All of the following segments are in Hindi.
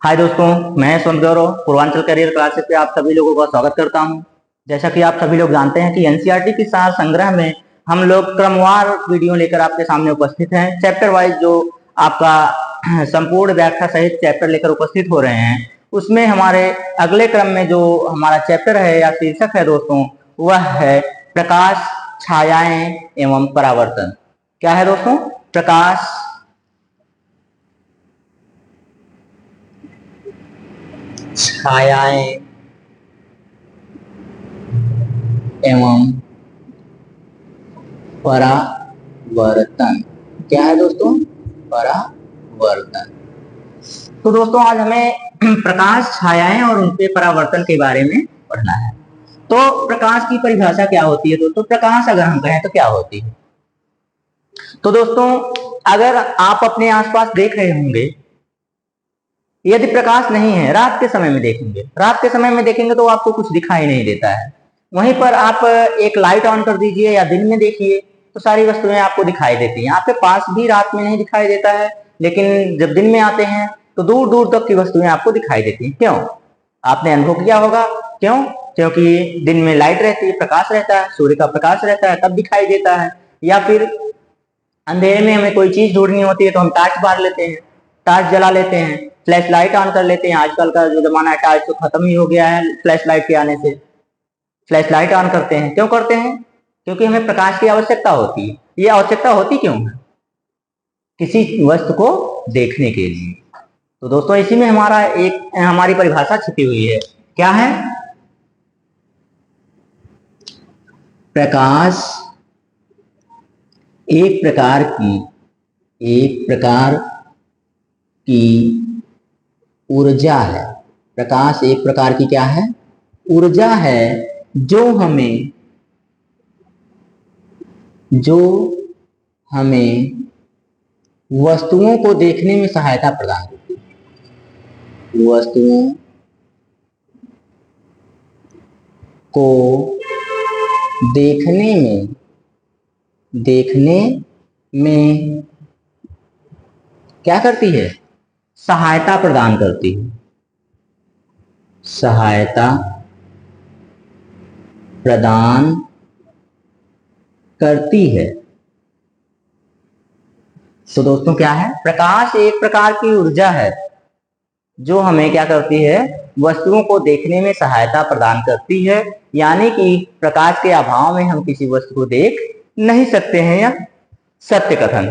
हाय दोस्तों, मैं सोन गौरव पूर्वांचल करियर क्लासेस पे आप सभी लोगों का स्वागत करता हूं। जैसा कि आप सभी लोग जानते हैं कि एनसीईआरटी की सार संग्रह में हम लोग क्रमवार वीडियो लेकर आपके सामने उपस्थित हैं। चैप्टर वाइज जो आपका संपूर्ण व्याख्या सहित चैप्टर लेकर उपस्थित हो रहे हैं, उसमें हमारे अगले क्रम में जो हमारा चैप्टर है या शीर्षक है दोस्तों, वह है प्रकाश, छायाएं एवं परावर्तन। क्या है दोस्तों? प्रकाश, छायाएं एवं परावर्तन। क्या है दोस्तों? परावर्तन। तो दोस्तों आज हमें प्रकाश, छायाएं और उनके परावर्तन के बारे में पढ़ना है। तो प्रकाश की परिभाषा क्या होती है दोस्तों? प्रकाश अगर हम कहें तो क्या होती है? तो दोस्तों अगर आप अपने आसपास देख रहे होंगे, यदि प्रकाश नहीं है, रात के समय में देखेंगे, रात के समय में देखेंगे तो आपको कुछ दिखाई नहीं देता है। वहीं पर आप एक लाइट ऑन कर दीजिए या दिन में देखिए तो सारी वस्तुएं आपको दिखाई देती हैं। आपके पास भी रात में नहीं दिखाई देता है, लेकिन जब दिन में आते हैं तो दूर दूर तक की वस्तुएं आपको दिखाई देती हैं। क्यों? आपने अनुभव किया होगा। क्यों? क्योंकि दिन में लाइट रहती है, प्रकाश रहता है, सूर्य का प्रकाश रहता है, तब दिखाई देता है। या फिर अंधेरे में हमें कोई चीज ढूंढनी होती है तो हम टार्च बार लेते हैं, टार्च जला लेते हैं, फ्लैश लाइट ऑन कर लेते हैं। आजकल का जो जमाना है, टार्च तो खत्म ही हो गया है फ्लैश लाइट के आने से। फ्लैश लाइट ऑन करते हैं, क्यों करते हैं? क्योंकि हमें प्रकाश की आवश्यकता होती है। ये आवश्यकता होती क्यों है? किसी वस्तु को देखने के लिए। तो दोस्तों इसी में हमारी परिभाषा छिपी हुई है। क्या है? प्रकाश एक प्रकार की ऊर्जा है। प्रकाश एक प्रकार की क्या है? ऊर्जा है जो हमें वस्तुओं को देखने में सहायता प्रदान करती है। वस्तुओं को देखने में क्या करती है? सहायता प्रदान करती है। सहायता प्रदान करती है। तो दोस्तों क्या है? प्रकाश एक प्रकार की ऊर्जा है जो हमें क्या करती है? वस्तुओं को देखने में सहायता प्रदान करती है। यानी कि प्रकाश के अभाव में हम किसी वस्तु को देख नहीं सकते हैं। या सत्य कथन।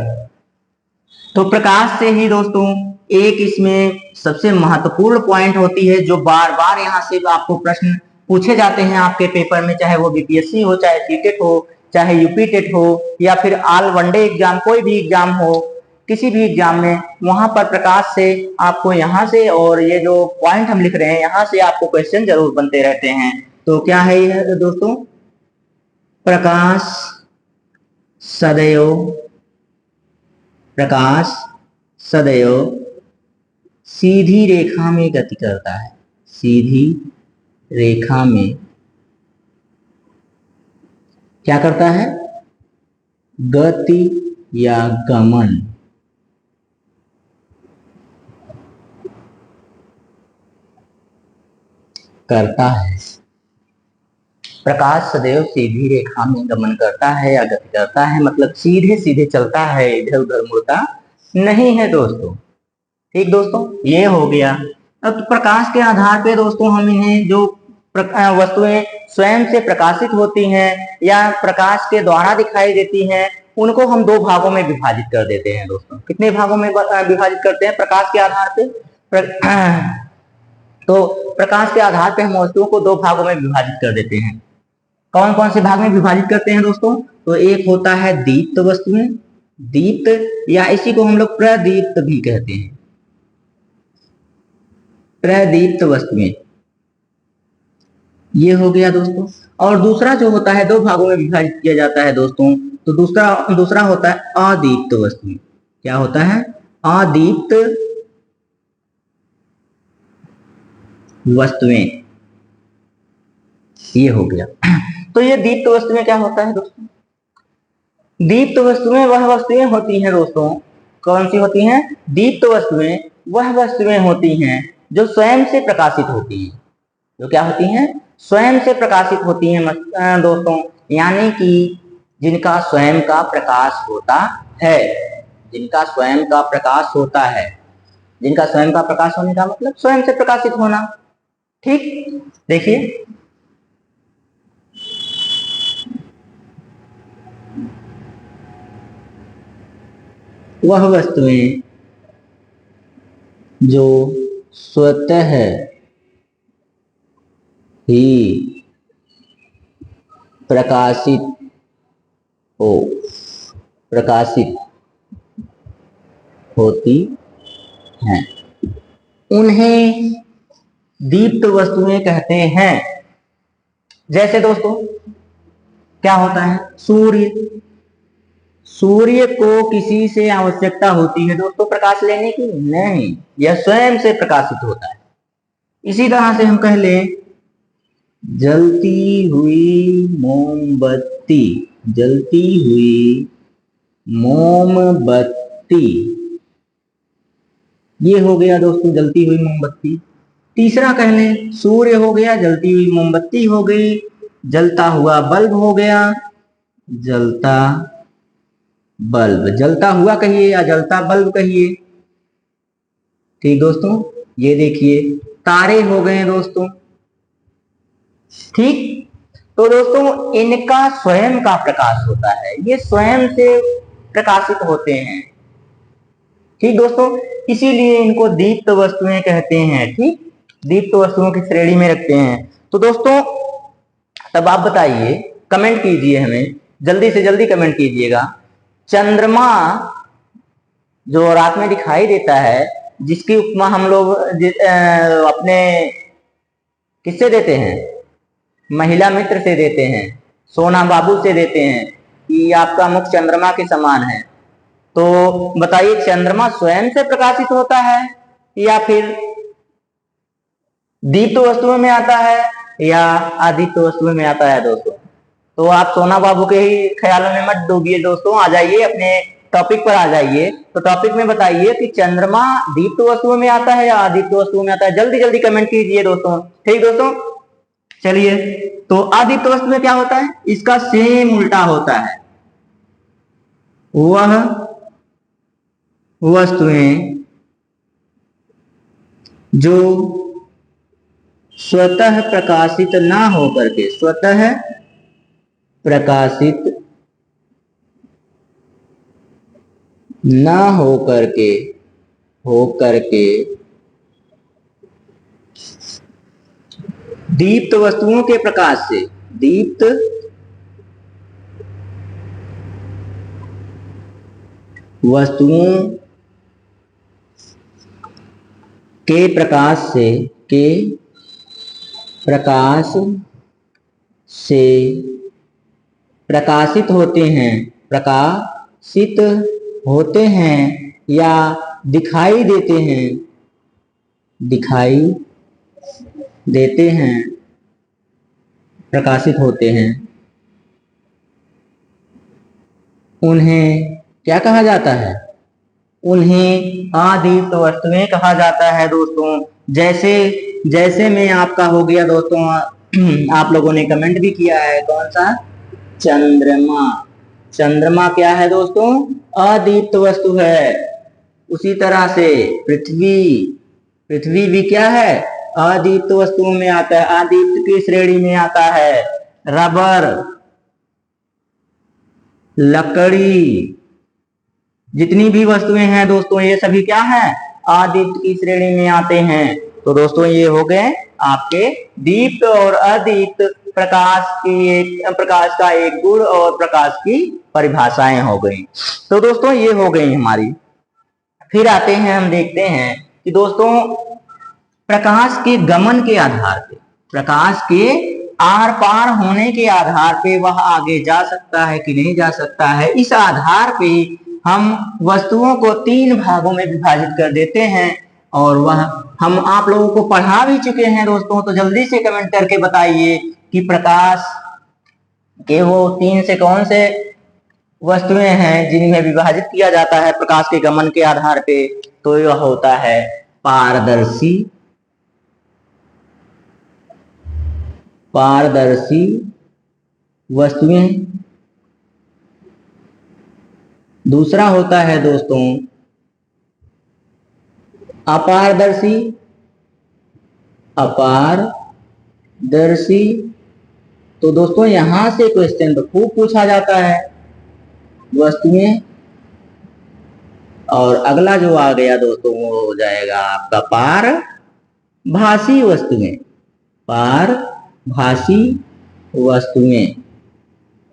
तो प्रकाश से ही दोस्तों एक इसमें सबसे महत्वपूर्ण पॉइंट होती है, जो बार बार यहाँ से आपको प्रश्न पूछे जाते हैं आपके पेपर में, चाहे वो बीपीएससी हो, चाहे सीटेट हो, चाहे यूपी टेट हो, या फिर ऑल वनडे एग्जाम, कोई भी एग्जाम हो, किसी भी एग्जाम में वहां पर प्रकाश से आपको यहाँ से, और ये जो पॉइंट हम लिख रहे हैं यहाँ से आपको क्वेश्चन जरूर बनते रहते हैं। तो क्या है ये दोस्तों? प्रकाश सदैव सीधी रेखा में गति करता है। सीधी रेखा में क्या करता है? गति या गमन करता है। प्रकाश सदैव सीधी रेखा में गमन करता है या गति करता है, मतलब सीधे सीधे चलता है, इधर उधर मुड़ता नहीं है दोस्तों। ठीक दोस्तों, ये हो गया। अब प्रकाश के आधार पे दोस्तों हम इन्हें जो वस्तुएं स्वयं से प्रकाशित होती हैं या प्रकाश के द्वारा दिखाई देती हैं, उनको हम दो भागों में विभाजित कर देते हैं दोस्तों। कितने भागों में विभाजित करते हैं प्रकाश के आधार पे? तो प्रकाश के आधार पे हम वस्तुओं को दो भागों में विभाजित कर देते हैं। कौन कौन से भाग में विभाजित करते हैं दोस्तों? तो एक होता है दीप्त वस्तुएं, दीप्त, या इसी को हम लोग प्रदीप्त भी कहते हैं। प्रदीप्त वस्तुएं, ये हो गया दोस्तों। और दूसरा जो होता है, दो भागों में विभाजित किया जाता है दोस्तों, तो दूसरा होता है अदीप्त वस्तुएं। क्या होता है? अदीप्त वस्तुएं, ये हो गया। तो ये दीप्त वस्तुएं क्या होता है दोस्तों? दीप्त वस्तुएं वह वस्तुएं होती हैं दोस्तों, कौन सी होती हैं? दीप्त वस्तुएं वह वस्तुएं होती हैं जो स्वयं से प्रकाशित होती हैं, जो क्या होती हैं, स्वयं से प्रकाशित होती हैं दोस्तों, यानी कि जिनका स्वयं का प्रकाश होता है, जिनका स्वयं का प्रकाश होता है, जिनका स्वयं का प्रकाश होने का मतलब स्वयं से प्रकाशित होना। ठीक, देखिए वह वस्तुएं जो स्वतः ही प्रकाशित हो, प्रकाशित होती हैं, उन्हें दीप्त वस्तुएं कहते हैं। जैसे दोस्तों क्या होता है, सूर्य, सूर्य को किसी से आवश्यकता होती है दोस्तों प्रकाश लेने की? नहीं, यह स्वयं से प्रकाशित होता है। इसी तरह से हम कह ले जलती हुई मोमबत्ती, जलती हुई मोमबत्ती, ये हो गया दोस्तों जलती हुई मोमबत्ती। तीसरा कह लें सूर्य हो गया, जलती हुई मोमबत्ती हो गई, जलता हुआ बल्ब हो गया, जलता बल्ब, जलता हुआ कहिए या जलता बल्ब कहिए। ठीक दोस्तों, ये देखिए तारे हो गए दोस्तों। ठीक, तो दोस्तों इनका स्वयं का प्रकाश होता है, ये स्वयं से प्रकाशित होते हैं। ठीक दोस्तों, इसीलिए इनको दीप्त वस्तुएं कहते हैं। ठीक, दीप्त वस्तुओं की श्रेणी में रखते हैं। तो दोस्तों तब आप बताइए, कमेंट कीजिए, हमें जल्दी से जल्दी कमेंट कीजिएगा, चंद्रमा जो रात में दिखाई देता है, जिसकी उपमा हम लोग अपने किससे देते हैं, महिला मित्र से देते हैं, सोना बाबू से देते हैं कि आपका मुख चंद्रमा के समान है। तो बताइए चंद्रमा स्वयं से प्रकाशित होता है या फिर दीप्त वस्तुओं में आता है या अदीप्त वस्तुओं में आता है दोस्तों? तो आप सोना बाबू के ही ख्यालों में मत डूबिए दोस्तों, आ जाइए अपने टॉपिक पर आ जाइए। तो टॉपिक में बताइए कि चंद्रमा दीप्त वस्तुओं में आता है या अदीप्त वस्तुओं में आता है, जल्दी जल्दी कमेंट कीजिए दोस्तों। ठीक दोस्तों, चलिए, तो अदीप्त वस्तु में क्या होता है, इसका सेम उल्टा होता है। वह वस्तुएं जो स्वतः प्रकाशित ना होकर के, स्वतः प्रकाशित ना होकर के दीप्त वस्तुओं के प्रकाश से, दीप्त वस्तुओं के प्रकाश से प्रकाशित होते हैं, प्रकाशित होते हैं या दिखाई देते हैं, प्रकाशित होते हैं, उन्हें क्या कहा जाता है, उन्हें अदीप्त वस्तुएं कहा जाता है दोस्तों। जैसे में आपका हो गया दोस्तों, आप लोगों ने कमेंट भी किया है, कौन सा, चंद्रमा। चंद्रमा क्या है दोस्तों, अदीप्त वस्तु है। उसी तरह से पृथ्वी भी क्या है, अदीप्त वस्तुओं में आता है, अदीप्त की श्रेणी में आता है। रबर, लकड़ी, जितनी भी वस्तुएं हैं दोस्तों ये सभी क्या है, अदीप्त की श्रेणी में आते हैं। तो दोस्तों ये हो गए आपके दीप्त और अदीप्त प्रकाश का एक गुण और प्रकाश की परिभाषाएं हो गई। तो दोस्तों ये हो गई हमारी। फिर आते हैं, हम देखते हैं कि दोस्तों प्रकाश के गमन के आधार पे, प्रकाश के आर पार होने के आधार पे वह आगे जा सकता है कि नहीं जा सकता है, इस आधार पे हम वस्तुओं को 3 भागों में विभाजित कर देते हैं। और वह हम आप लोगों को पढ़ा भी चुके हैं दोस्तों। तो जल्दी से कमेंट करके बताइए कि प्रकाश के वो 3 से कौन से वस्तुएं हैं जिन्हें विभाजित किया जाता है प्रकाश के गमन के आधार पे। तो यह होता है पारदर्शी, पारदर्शी वस्तुएं। दूसरा होता है दोस्तों अपारदर्शी। अपारदर्शी तो दोस्तों यहां से क्वेश्चन तो खूब पूछा जाता है वस्तुएं। और अगला जो आ गया दोस्तों वो हो जाएगा आपका पारभासी वस्तुएं। पारभासी वस्तुएं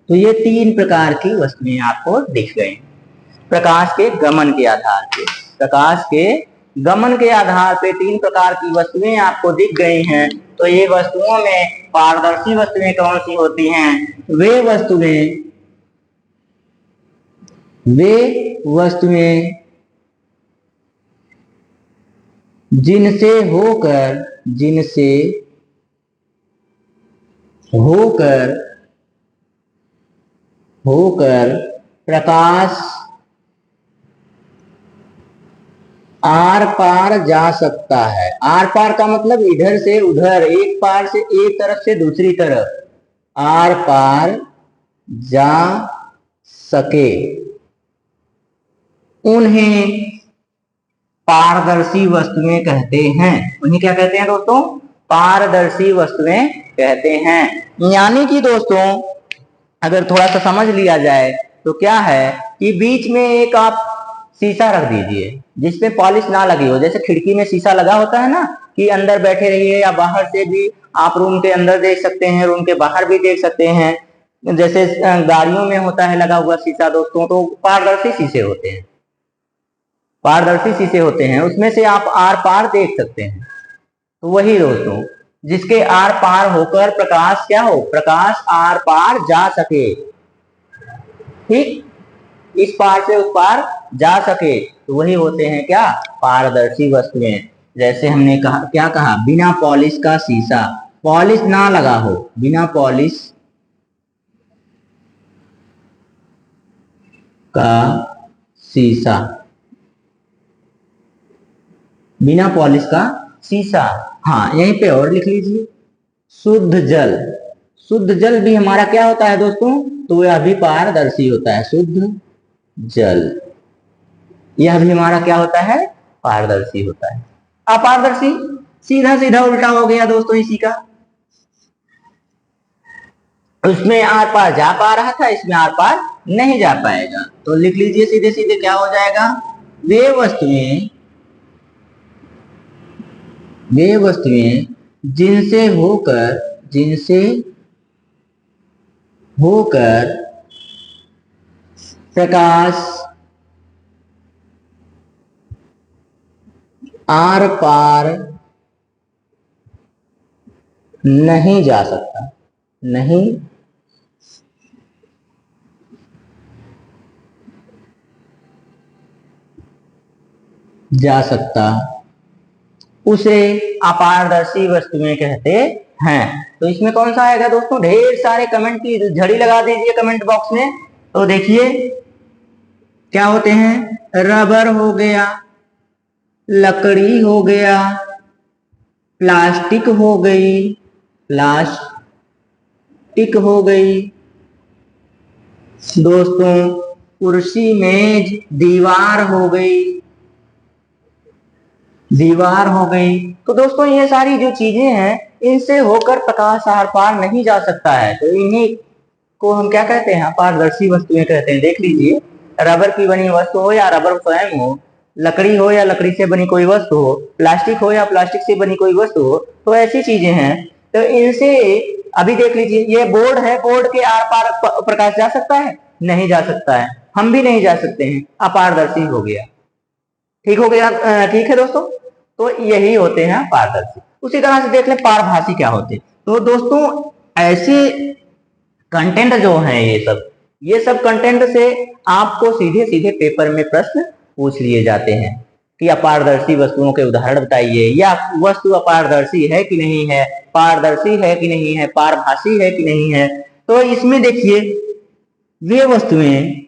तो ये तीन प्रकार की वस्तुएं आपको दिख गई प्रकाश के गमन के आधार पे। प्रकाश के गमन के आधार पे तीन प्रकार की वस्तुएं आपको दिख गई हैं। तो ये वस्तुओं में पारदर्शी वस्तुएं कौन सी होती हैं? वे वस्तुएं जिनसे होकर प्रकाश आर पार जा सकता है। आर पार का मतलब इधर से उधर, एक पार से एक तरफ से दूसरी तरफ आर पार जा सके, उन्हें पारदर्शी वस्तुएं कहते हैं। उन्हें क्या कहते हैं दोस्तों? पारदर्शी वस्तुएं कहते हैं। यानी कि दोस्तों अगर थोड़ा सा समझ लिया जाए तो क्या है कि बीच में एक आप शीशा रख दीजिए जिसपे पॉलिश ना लगी हो। जैसे खिड़की में शीशा लगा होता है ना कि अंदर बैठे रहिए या बाहर से भी आप रूम के अंदर देख सकते हैं, रूम के बाहर भी देख सकते हैं। जैसे गाड़ियों में होता है लगा हुआ शीशा दोस्तों, तो पारदर्शी शीशे होते हैं। पारदर्शी शीशे होते हैं, उसमें से आप आर पार देख सकते हैं। तो वही दोस्तों जिसके आर पार होकर प्रकाश क्या हो? प्रकाश आर पार जा सके, ठीक, इस पार से उस पार जा सके, तो वही होते हैं क्या? पारदर्शी वस्तुएं। जैसे हमने कहा, क्या कहा? बिना पॉलिश का शीशा, पॉलिश ना लगा हो, बिना पॉलिश का शीशा, बिना पॉलिश का शीशा। हाँ यहीं पे और लिख लीजिए शुद्ध जल। शुद्ध जल भी हमारा क्या होता है दोस्तों? तो यह भी पारदर्शी होता है। शुद्ध जल यह भी हमारा क्या होता है? पारदर्शी होता है। अपारदर्शी सीधा सीधा उल्टा हो गया दोस्तों इसी का। उसमें आर पार जा पा रहा था, इसमें आर पार नहीं जा पाएगा। तो लिख लीजिए सीधे सीधे क्या हो जाएगा? वे वस्तुएं जिनसे होकर प्रकाश आर पार नहीं जा सकता, नहीं जा सकता, उसे अपारदर्शी वस्तुएं कहते हैं। तो इसमें कौन सा आएगा दोस्तों? ढेर सारे कमेंट की झड़ी लगा दीजिए कमेंट बॉक्स में। तो देखिए क्या होते हैं? रबर हो गया, लकड़ी हो गया, प्लास्टिक हो गई दोस्तों, कुर्सी मेज, दीवार हो गई। तो दोस्तों ये सारी जो चीजें हैं इनसे होकर प्रकाश आर पार नहीं जा सकता है। तो इन्हीं को हम क्या कहते हैं? अपारदर्शी वस्तुएं कहते हैं। देख लीजिए रबर की बनी वस्तु हो या रबर स्वयं हो, लकड़ी हो या लकड़ी से बनी कोई वस्तु हो, प्लास्टिक हो या प्लास्टिक से बनी कोई वस्तु हो, तो ऐसी चीजें हैं। तो इनसे अभी देख लीजिए ये बोर्ड है, बोर्ड के आर पार प्रकाश जा सकता है? नहीं जा सकता है, हम भी नहीं जा सकते हैं, अपारदर्शी हो गया। ठीक हो गया? ठीक है दोस्तों, तो यही होते हैं पारदर्शी। उसी तरह से देख ले पारभासी क्या होते हैं। तो दोस्तों ऐसे कंटेंट जो है ये सब कंटेंट से आपको सीधे सीधे पेपर में प्रश्न पूछ लिए जाते हैं कि अपारदर्शी वस्तुओं के उदाहरण बताइए, या वस्तु अपारदर्शी है कि नहीं है, पारदर्शी है कि नहीं है, पारभासी है कि नहीं है। तो इसमें देखिए वे वस्तुएं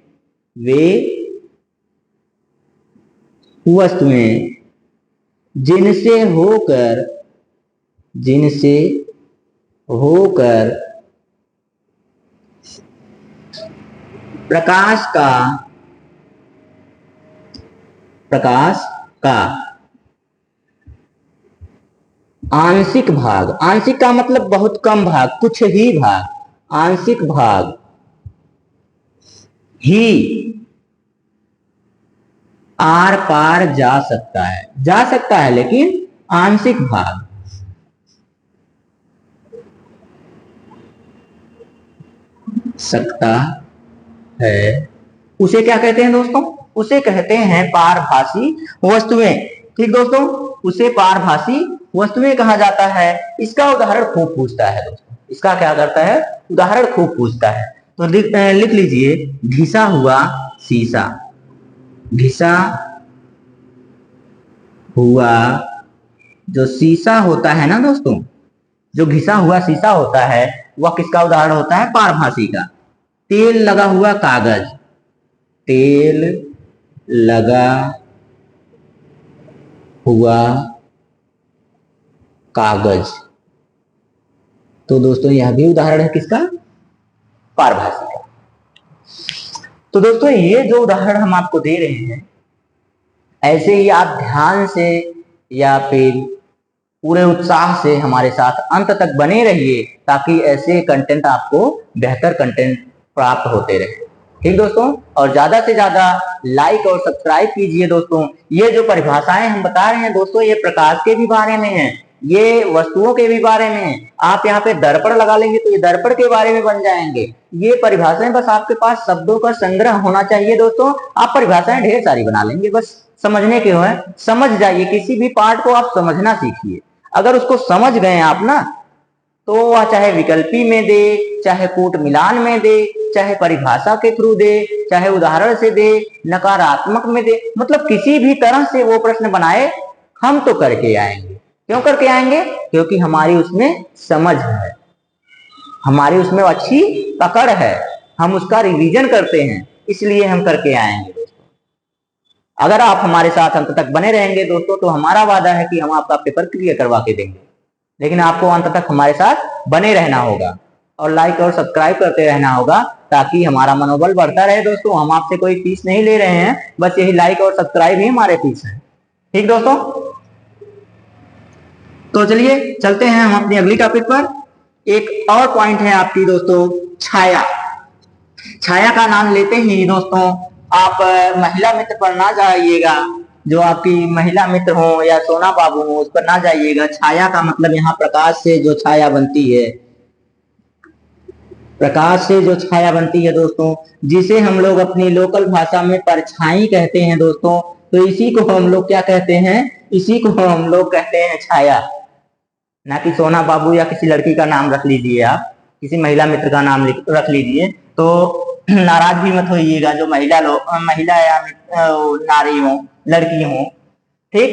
जिनसे होकर प्रकाश का आंशिक भाग, आंशिक का मतलब बहुत कम भाग, कुछ ही भाग, आंशिक भाग ही आर पार जा सकता है लेकिन आंशिक भाग सकता है, उसे क्या कहते हैं दोस्तों? उसे कहते हैं पारभासी वस्तुएं। ठीक दोस्तों, उसे पारभासी वस्तुएं कहा जाता है। इसका उदाहरण खूब पूछता है दोस्तों, इसका क्या करता है? उदाहरण खूब पूछता है। तो लिख लीजिए, घिसा हुआ शीशा, घिसा हुआ जो शीशा होता है ना दोस्तों, जो घिसा हुआ शीशा होता है वह किसका उदाहरण होता है? पारभासी का। तेल लगा हुआ कागज, तेल लगा हुआ कागज, तो दोस्तों यह भी उदाहरण है किसका? पारभासी का। तो दोस्तों ये जो उदाहरण हम आपको दे रहे हैं, ऐसे ही आप ध्यान से या फिर पूरे उत्साह से हमारे साथ अंत तक बने रहिए, ताकि ऐसे कंटेंट आपको बेहतर कंटेंट प्राप्त होते रहे। ठीक दोस्तों, और ज्यादा से ज्यादा लाइक और सब्सक्राइब कीजिए दोस्तों। ये जो परिभाषाएं हम बता रहे हैं दोस्तों, ये प्रकाश के भी बारे में है, ये वस्तुओं के भी बारे में है। आप यहाँ पे दर्पण लगा लेंगे तो ये दर्पण के बारे में बन जाएंगे। ये परिभाषाएं बस आपके पास शब्दों का संग्रह होना चाहिए दोस्तों। आप परिभाषाएं ढेर सारी बना लेंगे, बस समझने के है, समझ जाइए। किसी भी पार्ट को आप समझना सीखिए। अगर उसको समझ गए आप ना, तो वह चाहे विकल्पी में दे, चाहे कूट मिलान में दे, चाहे परिभाषा के थ्रू दे, चाहे उदाहरण से दे, नकारात्मक में दे, मतलब किसी भी तरह से वो प्रश्न बनाए, हम तो करके आएंगे। क्यों करके आएंगे? क्योंकि हमारी उसमें समझ है, हमारी उसमें अच्छी पकड़ है, हम उसका रिवीजन करते हैं, इसलिए हम करके आएंगे दोस्तों। अगर आप हमारे साथ अंत तक बने रहेंगे दोस्तों, तो हमारा वादा है कि हम आपका पेपर क्लियर करवा के देंगे। लेकिन आपको अंत तक हमारे साथ बने रहना होगा और लाइक और सब्सक्राइब करते रहना होगा, ताकि हमारा मनोबल बढ़ता रहे दोस्तों। हम आपसे कोई फीस नहीं ले रहे हैं, बस यही लाइक और सब्सक्राइब ही हमारे फीस है। ठीक दोस्तों, तो चलिए चलते हैं हम अपनी अगली टॉपिक पर। एक और पॉइंट है आपकी दोस्तों, छाया। छाया का नाम लेते ही दोस्तों आप महिला मित्र पर ना जाइएगा, जो आपकी महिला मित्र हो या सोना बाबू हो, उस पर ना जाइएगा। छाया का मतलब यहाँ प्रकाश से जो छाया बनती है, प्रकाश से जो छाया बनती है दोस्तों, जिसे हम लोग अपनी लोकल भाषा में परछाई कहते हैं दोस्तों। तो इसी को हम लोग क्या कहते हैं? इसी को हम लोग कहते हैं छाया। ना कि सोना बाबू या किसी लड़की का नाम रख लीजिए, आप किसी महिला मित्र का नाम रख लीजिए, तो नाराज भी मत होइएगा जो महिला या नारी हो, लड़की हो। ठीक,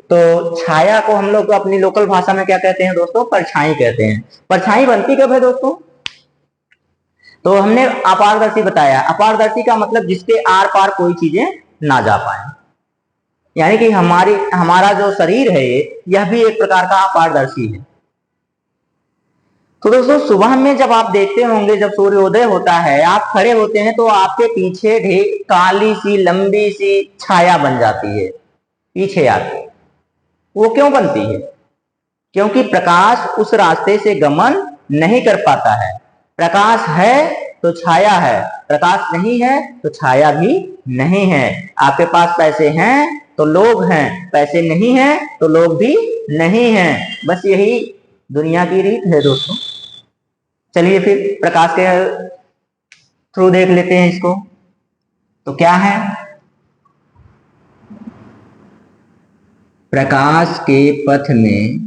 तो छाया को हम लोग अपनी लोकल भाषा में क्या कहते हैं दोस्तों? परछाई कहते हैं। परछाई बनती कब है दोस्तों? तो हमने अपारदर्शी बताया। अपारदर्शी का मतलब जिसके आर पार कोई चीजें ना जा पाए, यानी कि हमारा जो शरीर है यह भी एक प्रकार का अपारदर्शी है। तो दोस्तों सुबह में जब आप देखते होंगे, जब सूर्योदय होता है, आप खड़े होते हैं तो आपके पीछे काली सी लंबी सी छाया बन जाती है पीछे आपके। वो क्यों बनती है? क्योंकि प्रकाश उस रास्ते से गमन नहीं कर पाता है। प्रकाश है तो छाया है, प्रकाश नहीं है तो छाया भी नहीं है। आपके पास पैसे हैं तो लोग हैं, पैसे नहीं हैं तो लोग भी नहीं हैं। बस यही दुनिया की रीत है दोस्तों। चलिए फिर प्रकाश के थ्रू देख लेते हैं इसको। तो क्या है? प्रकाश के पथ में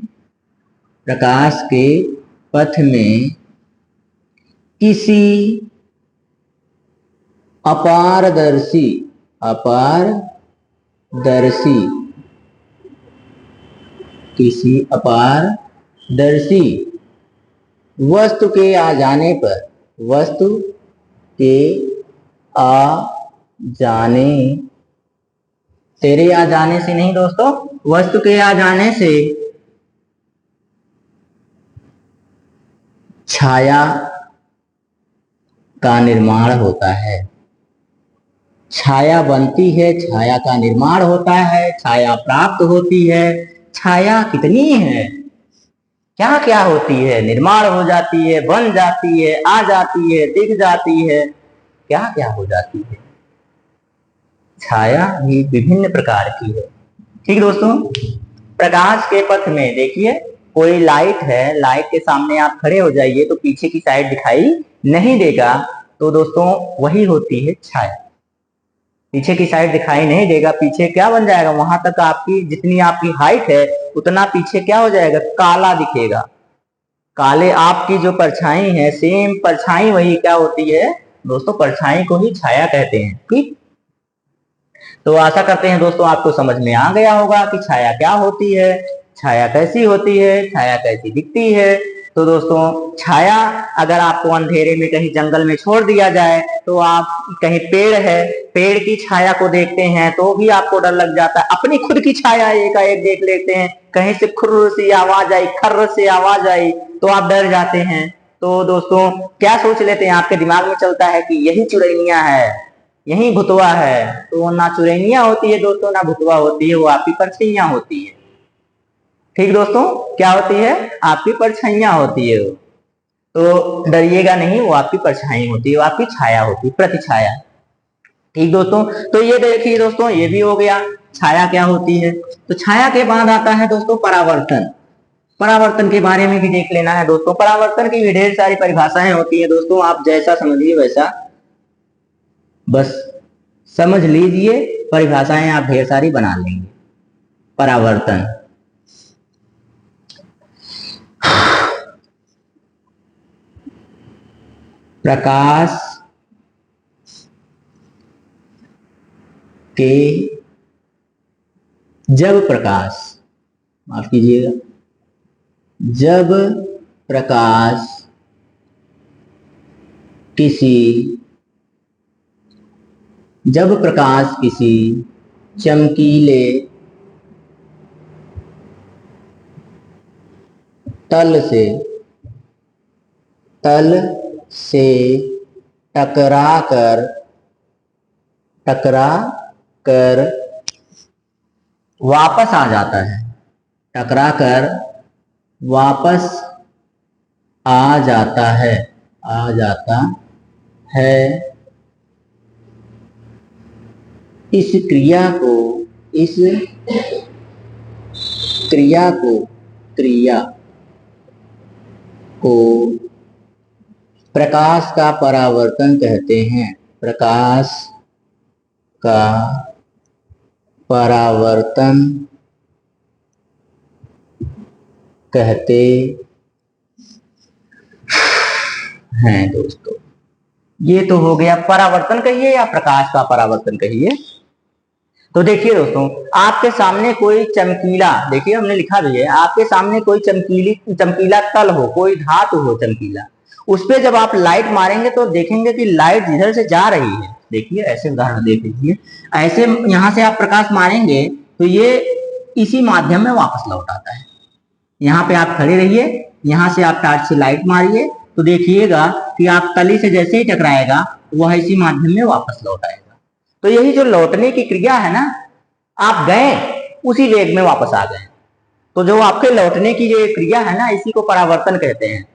किसी अपारदर्शी वस्तु के आ जाने तेरे आ जाने से नहीं दोस्तों, वस्तु के आ जाने से छाया का निर्माण होता है। छाया बनती है, छाया का निर्माण होता है, छाया प्राप्त होती है। छाया कितनी है, क्या क्या होती है, निर्माण हो जाती है, बन जाती है, आ जाती है, दिख जाती है, क्या क्या हो जाती है। छाया भी विभिन्न प्रकार की है। ठीक दोस्तों, प्रकाश के पथ में देखिए कोई लाइट है, लाइट के सामने आप खड़े हो जाइए तो पीछे की साइड दिखाई नहीं देगा, तो दोस्तों वही होती है छाया। पीछे की साइड दिखाई नहीं देगा, पीछे क्या बन जाएगा, वहां तक आपकी जितनी आपकी हाइट है उतना पीछे क्या हो जाएगा, काला दिखेगा। काले आपकी जो परछाई है, सेम परछाई वही क्या होती है दोस्तों, परछाई को ही छाया कहते हैं। ठीक, तो आशा करते हैं दोस्तों आपको समझ में आ गया होगा कि छाया क्या होती है, छाया कैसी होती है, छाया कैसी दिखती है। तो दोस्तों छाया अगर आपको अंधेरे में कहीं जंगल में छोड़ दिया जाए, तो आप कहीं पेड़ है, पेड़ की छाया को देखते हैं तो भी आपको डर लग जाता है। अपनी खुद की छाया एकाएक देख लेते हैं, कहीं से खुर्र सी आवाज आई, खर्र से आवाज आई तो आप डर जाते हैं। तो दोस्तों क्या सोच लेते हैं, आपके दिमाग में चलता है कि यही चुड़ैनिया है, यही भुतवा है। तो ना चुड़ैनिया होती है दोस्तों, ना भुतवा होती है, वो आपकी परछाइयां होती है। ठीक दोस्तों, क्या होती है, आपकी परछाइयां होती है। तो डरिएगा नहीं, वो आपकी परछाई होती है, वो आपकी छाया होती है, प्रतिछाया। ठीक दोस्तों, तो ये देखिए दोस्तों, ये भी हो गया छाया क्या होती है। तो छाया के बाद आता है दोस्तों परावर्तन। परावर्तन के बारे में भी देख लेना है दोस्तों। परावर्तन की भी ढेर सारी परिभाषाएं होती है दोस्तों, आप जैसा समझिए वैसा बस समझ लीजिए, परिभाषाएं आप ढेर सारी बना लेंगे। परावर्तन, प्रकाश के, जब प्रकाश, माफ कीजिएगा, जब प्रकाश किसी, जब प्रकाश किसी चमकीले तल से टकरा कर वापस आ जाता है, टकरा कर वापस आ जाता है, इस क्रिया को प्रकाश का परावर्तन कहते हैं। प्रकाश का परावर्तन कहते हैं दोस्तों। ये तो हो गया परावर्तन कहिए या प्रकाश का परावर्तन कहिए। तो देखिए दोस्तों, आपके सामने कोई चमकीला, देखिए हमने लिखा भी है, आपके सामने कोई चमकीला तल हो, कोई धातु हो चमकीला, उस पर जब आप लाइट मारेंगे तो देखेंगे कि लाइट जिधर से जा रही है, देखिए ऐसे उदाहरण देख लीजिए, ऐसे यहां से आप प्रकाश मारेंगे तो ये इसी माध्यम में वापस लौट आता है। यहाँ पे आप खड़े रहिए, यहां से आप टॉर्च से लाइट मारिए तो देखिएगा कि आप तली से जैसे ही टकराएगा वह इसी माध्यम में वापस लौट आएगा। तो यही जो लौटने की क्रिया है ना, आप गए उसी वेग में वापस आ गए, तो जो आपके लौटने की जो क्रिया है ना, इसी को परावर्तन कहते हैं,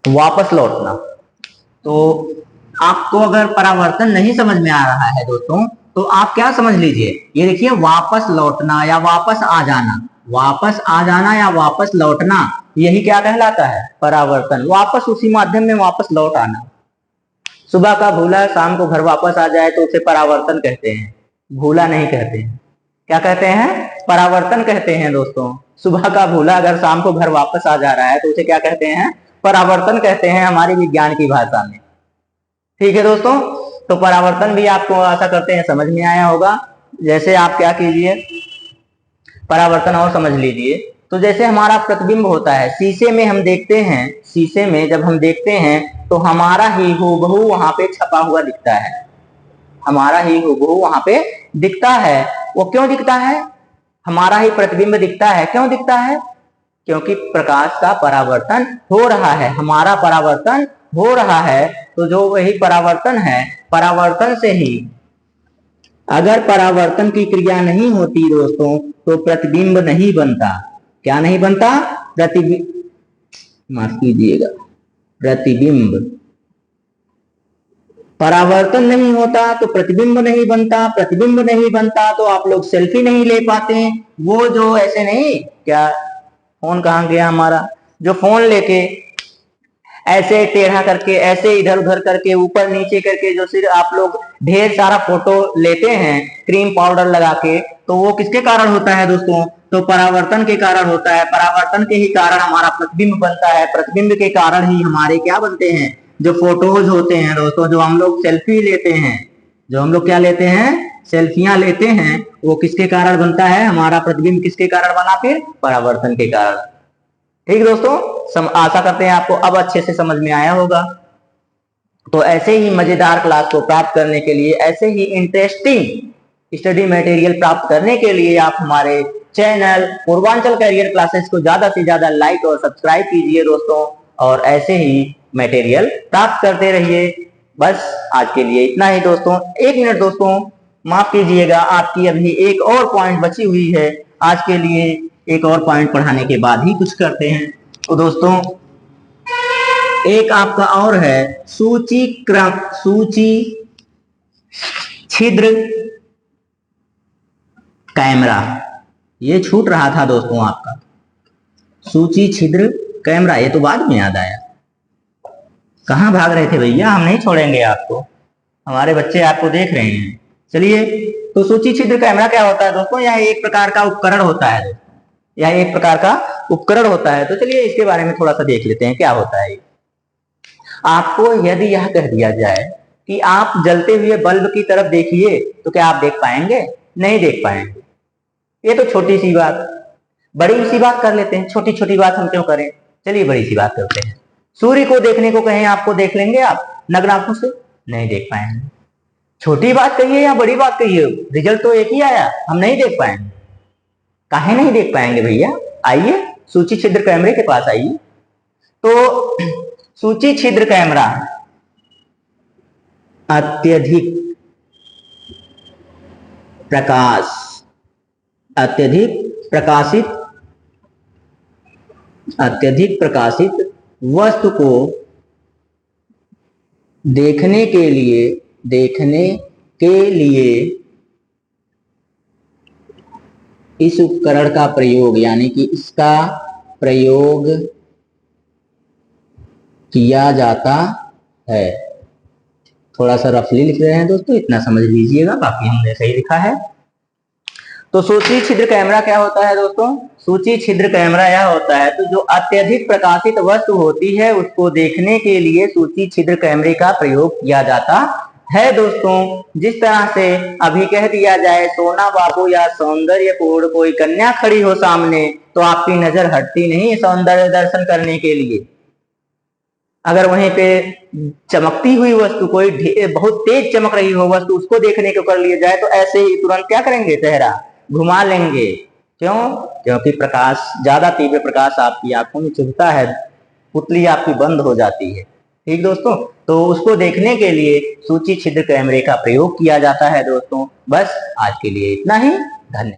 वापस लौटना। तो आपको अगर परावर्तन नहीं समझ में आ रहा है दोस्तों, तो आप क्या समझ लीजिए, ये देखिए वापस लौटना या वापस आ जाना, वापस आ जाना या वापस लौटना, यही क्या कहलाता है, परावर्तन। वापस उसी माध्यम में वापस लौट आना। सुबह का भूला शाम को घर वापस आ जाए तो उसे परावर्तन कहते हैं, भूला नहीं कहते हैं। क्या कहते हैं, परावर्तन कहते हैं दोस्तों। सुबह का भूला अगर शाम को घर वापस आ जा रहा है तो उसे क्या कहते हैं, परावर्तन कहते हैं हमारी विज्ञान की भाषा में। ठीक है दोस्तों, तो परावर्तन भी आपको आशा करते हैं समझ में आया होगा। जैसे आप क्या कीजिए, परावर्तन और समझ लीजिए। तो जैसे हमारा प्रतिबिंब होता है, शीशे में हम देखते हैं, शीशे में जब हम देखते हैं तो हमारा ही हूबहू वहां पे छपा हुआ दिखता है, हमारा ही हूबहू वहां पे दिखता है। वो क्यों दिखता है, हमारा ही प्रतिबिंब दिखता है, क्यों दिखता है, क्योंकि प्रकाश का परावर्तन हो रहा है, हमारा परावर्तन हो रहा है। तो जो वही परावर्तन है, परावर्तन से ही, अगर परावर्तन की क्रिया नहीं होती दोस्तों तो प्रतिबिंब नहीं बनता। क्या नहीं बनता? माफ कीजिएगा, प्रतिबिंब। परावर्तन नहीं होता तो प्रतिबिंब नहीं बनता, प्रतिबिंब नहीं बनता तो आप लोग सेल्फी नहीं ले पाते। वो जो ऐसे नहीं, क्या फोन कहाँ गया हमारा, जो फोन लेके ऐसे टेढ़ा करके, ऐसे इधर उधर करके, ऊपर नीचे करके जो सिर्फ आप लोग ढेर सारा फोटो लेते हैं क्रीम पाउडर लगा के, तो वो किसके कारण होता है दोस्तों? तो परावर्तन के कारण होता है। परावर्तन के ही कारण हमारा प्रतिबिंब बनता है, प्रतिबिंब के कारण ही हमारे क्या बनते हैं? जो फोटोज होते हैं दोस्तों, जो हम लोग सेल्फी लेते हैं, जो हम लोग क्या लेते हैं? सेल्फियां लेते हैं, वो किसके कारण बनता है? हमारा प्रतिबिंब किसके कारण बना? फिर परावर्तन के कारण। ठीक दोस्तों, आशा करते हैं आपको अब अच्छे से समझ में आया होगा। तो ऐसे ही मजेदार क्लास को प्राप्त करने के लिए, ऐसे ही इंटरेस्टिंग स्टडी मटेरियल प्राप्त करने के लिए आप हमारे चैनल पूर्वांचल कैरियर क्लासेस को ज्यादा से ज्यादा लाइक और सब्सक्राइब कीजिए दोस्तों, और ऐसे ही मटेरियल प्राप्त करते रहिए। बस आज के लिए इतना ही दोस्तों। 1 मिनट दोस्तों, माफ कीजिएगा, आपकी अभी एक और पॉइंट बची हुई है। आज के लिए एक और पॉइंट पढ़ाने के बाद ही कुछ करते हैं। तो दोस्तों, एक आपका और है सूची छिद्र कैमरा। ये छूट रहा था दोस्तों आपका, सूची छिद्र कैमरा। ये तो बाद में याद आया। कहां भाग रहे थे भैया? हम नहीं छोड़ेंगे आपको, हमारे बच्चे आपको देख रहे हैं। चलिए, तो सूची छिद्र कैमरा क्या होता है दोस्तों? यह एक प्रकार का उपकरण होता है, यह एक प्रकार का उपकरण होता है। तो चलिए इसके बारे में थोड़ा सा देख लेते हैं क्या होता है। आपको यदि यह कह दिया जाए कि आप जलते हुए बल्ब की तरफ देखिए, तो क्या आप देख पाएंगे? नहीं देख पाएंगे। ये तो छोटी सी बात, बड़ी सी बात कर लेते हैं। छोटी छोटी बात हम क्यों करें? चलिए बड़ी सी बात करते हैं। सूर्य को देखने को कहें आपको, देख लेंगे आप नग्न आंखों से? नहीं देख पाएंगे। छोटी बात कहिए या बड़ी बात कहिए, रिजल्ट तो एक ही आया, हम नहीं देख पाएंगे। काहे नहीं देख पाएंगे भैया? आइए सूची छिद्र कैमरे के पास आइए। तो सूची छिद्र कैमरा अत्यधिक प्रकाशित वस्तु को देखने के लिए इस उपकरण का प्रयोग, यानी कि इसका प्रयोग किया जाता है। थोड़ा सा रफली लिख रहे हैं दोस्तों, इतना समझ लीजिएगा, बाकी हमने सही लिखा है। तो सूची छिद्र कैमरा क्या होता है दोस्तों? सूची छिद्र कैमरा यह होता है, तो जो अत्यधिक प्रकाशित वस्तु होती है उसको देखने के लिए सूची छिद्र कैमरे का प्रयोग किया जाता है दोस्तों। जिस तरह से अभी कह दिया जाए, सोना बाबू या सौंदर्यपूर्ण कोई कन्या खड़ी हो सामने, तो आपकी नजर हटती नहीं सौंदर्य दर्शन करने के लिए। अगर वहीं पे चमकती हुई वस्तु, कोई बहुत तेज चमक रही हो वस्तु, उसको देखने को कर लिया जाए, तो ऐसे ही तुरंत क्या करेंगे? चेहरा घुमा लेंगे। क्यों? क्योंकि प्रकाश, ज्यादा तीव्र प्रकाश आपकी आंखों में चुभता है, पुतली आपकी बंद हो जाती है। ठीक दोस्तों, तो उसको देखने के लिए सूची छिद्र कैमरे का प्रयोग किया जाता है दोस्तों। बस आज के लिए इतना ही। धन्यवाद।